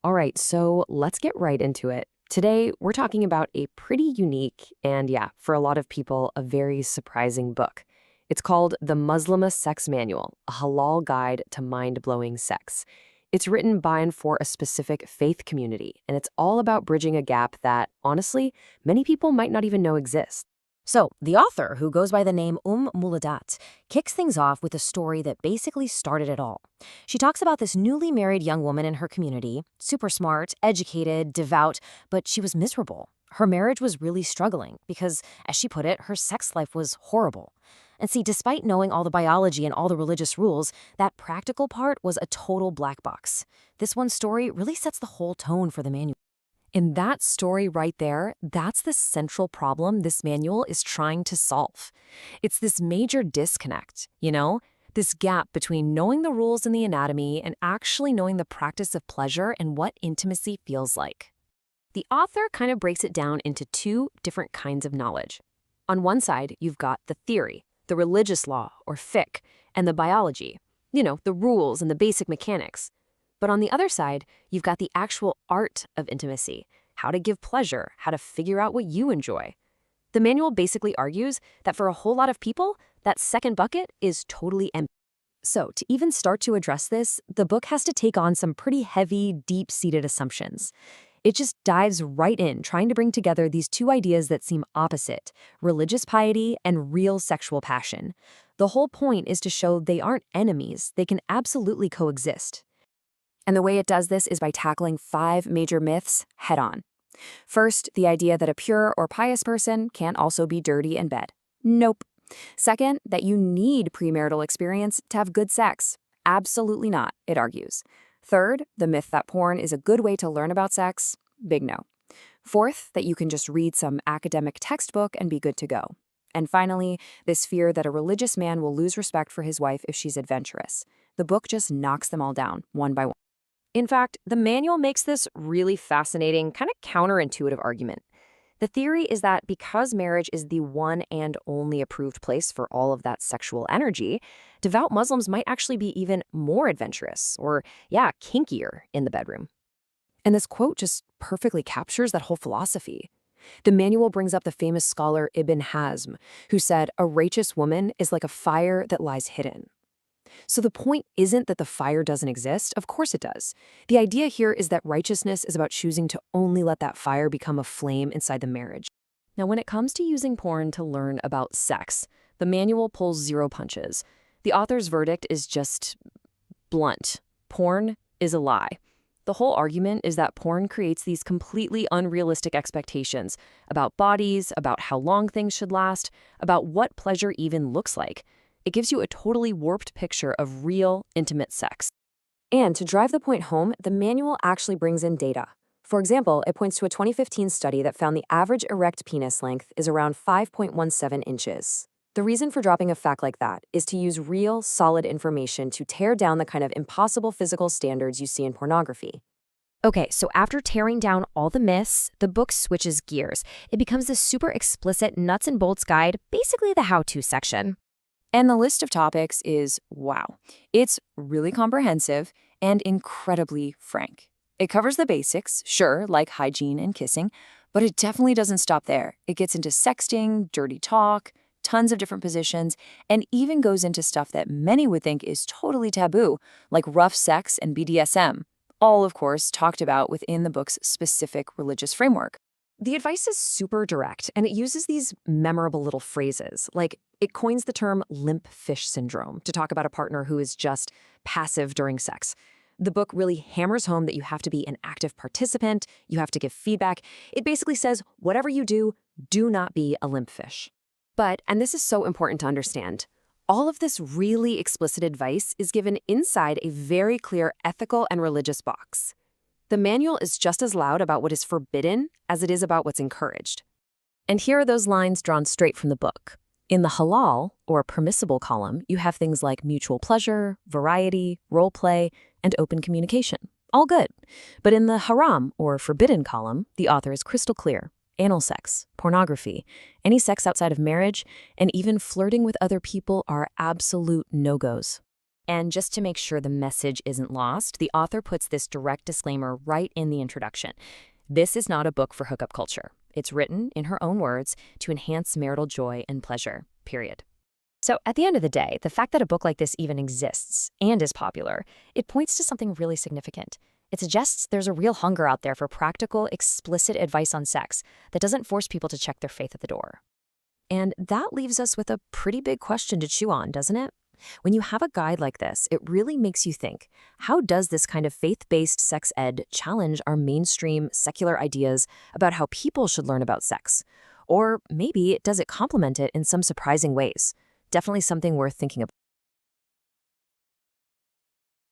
All right, so let's get right into it. Today, we're talking about a pretty unique and, yeah, for a lot of people, a very surprising book. It's called The Muslimah Sex Manual, a halal guide to mind-blowing sex. It's written by and for a specific faith community, and it's all about bridging a gap that, honestly, many people might not even know exists. So, the author, who goes by the name Muladhat, kicks things off with a story that basically started it all. She talks about this newly married young woman in her community, super smart, educated, devout, but she was miserable. Her marriage was really struggling because, as she put it, her sex life was horrible. And see, despite knowing all the biology and all the religious rules, that practical part was a total black box. This one story really sets the whole tone for the manual. And that story right there, that's the central problem this manual is trying to solve. It's this major disconnect, this gap between knowing the rules in the anatomy and actually knowing the practice of pleasure and what intimacy feels like. The author kind of breaks it down into two different kinds of knowledge. On one side, you've got the theory, the religious law, or fiqh, and the biology, the rules and the basic mechanics. But on the other side, you've got the actual art of intimacy, how to give pleasure, how to figure out what you enjoy. The manual basically argues that for a whole lot of people, that second bucket is totally empty. So to even start to address this, the book has to take on some pretty heavy, deep-seated assumptions. It just dives right in, trying to bring together these two ideas that seem opposite, religious piety and real sexual passion. The whole point is to show they aren't enemies, they can absolutely coexist. And the way it does this is by tackling 5 major myths head-on. First, the idea that a pure or pious person can't also be dirty in bed. Nope. Second, that you need premarital experience to have good sex. Absolutely not, it argues. Third, the myth that porn is a good way to learn about sex. Big no. Fourth, that you can just read some academic textbook and be good to go. And finally, this fear that a religious man will lose respect for his wife if she's adventurous. The book just knocks them all down, one by one. In fact, the manual makes this really fascinating, kind of counterintuitive argument. The theory is that because marriage is the one and only approved place for all of that sexual energy, devout Muslims might actually be even more adventurous or, kinkier in the bedroom. And this quote just perfectly captures that whole philosophy. The manual brings up the famous scholar Ibn Hazm, who said, "A righteous woman is like a fire that lies hidden." So the point isn't that the fire doesn't exist. Of course it does. The idea here is that righteousness is about choosing to only let that fire become a flame inside the marriage. Now, when it comes to using porn to learn about sex, the manual pulls zero punches. The author's verdict is just blunt. Porn is a lie. The whole argument is that porn creates these completely unrealistic expectations about bodies, about how long things should last, about what pleasure even looks like. It gives you a totally warped picture of real, intimate sex. And to drive the point home, the manual actually brings in data. For example, it points to a 2015 study that found the average erect penis length is around 5.17 inches. The reason for dropping a fact like that is to use real, solid information to tear down the kind of impossible physical standards you see in pornography. Okay, so after tearing down all the myths, the book switches gears. It becomes this super explicit nuts and bolts guide, basically the how-to section. And the list of topics is, wow. It's really comprehensive and incredibly frank. It covers the basics, sure, like hygiene and kissing, but it definitely doesn't stop there. It gets into sexting, dirty talk, tons of different positions, and even goes into stuff that many would think is totally taboo, like rough sex and BDSM. All, of course, talked about within the book's specific religious framework. The advice is super direct, and it uses these memorable little phrases, like it coins the term limp fish syndrome to talk about a partner who is just passive during sex. The book really hammers home that you have to be an active participant, you have to give feedback. It basically says, whatever you do not be a limp fish. But, and this is so important to understand, all of this really explicit advice is given inside a very clear ethical and religious box. The manual is just as loud about what is forbidden as it is about what's encouraged. And here are those lines drawn straight from the book. In the halal, or permissible column, you have things like mutual pleasure, variety, role play, and open communication. All good. But in the haram, or forbidden column, the author is crystal clear. Anal sex, pornography, any sex outside of marriage, and even flirting with other people are absolute no-goes. And just to make sure the message isn't lost, the author puts this direct disclaimer right in the introduction. This is not a book for hookup culture. It's written, in her own words, to enhance marital joy and pleasure, period. So at the end of the day, the fact that a book like this even exists and is popular, it points to something really significant. It suggests there's a real hunger out there for practical, explicit advice on sex that doesn't force people to check their faith at the door. And that leaves us with a pretty big question to chew on, doesn't it? When you have a guide like this, it really makes you think, how does this kind of faith-based sex ed challenge our mainstream secular ideas about how people should learn about sex? Or maybe does it complement it in some surprising ways? Definitely something worth thinking about.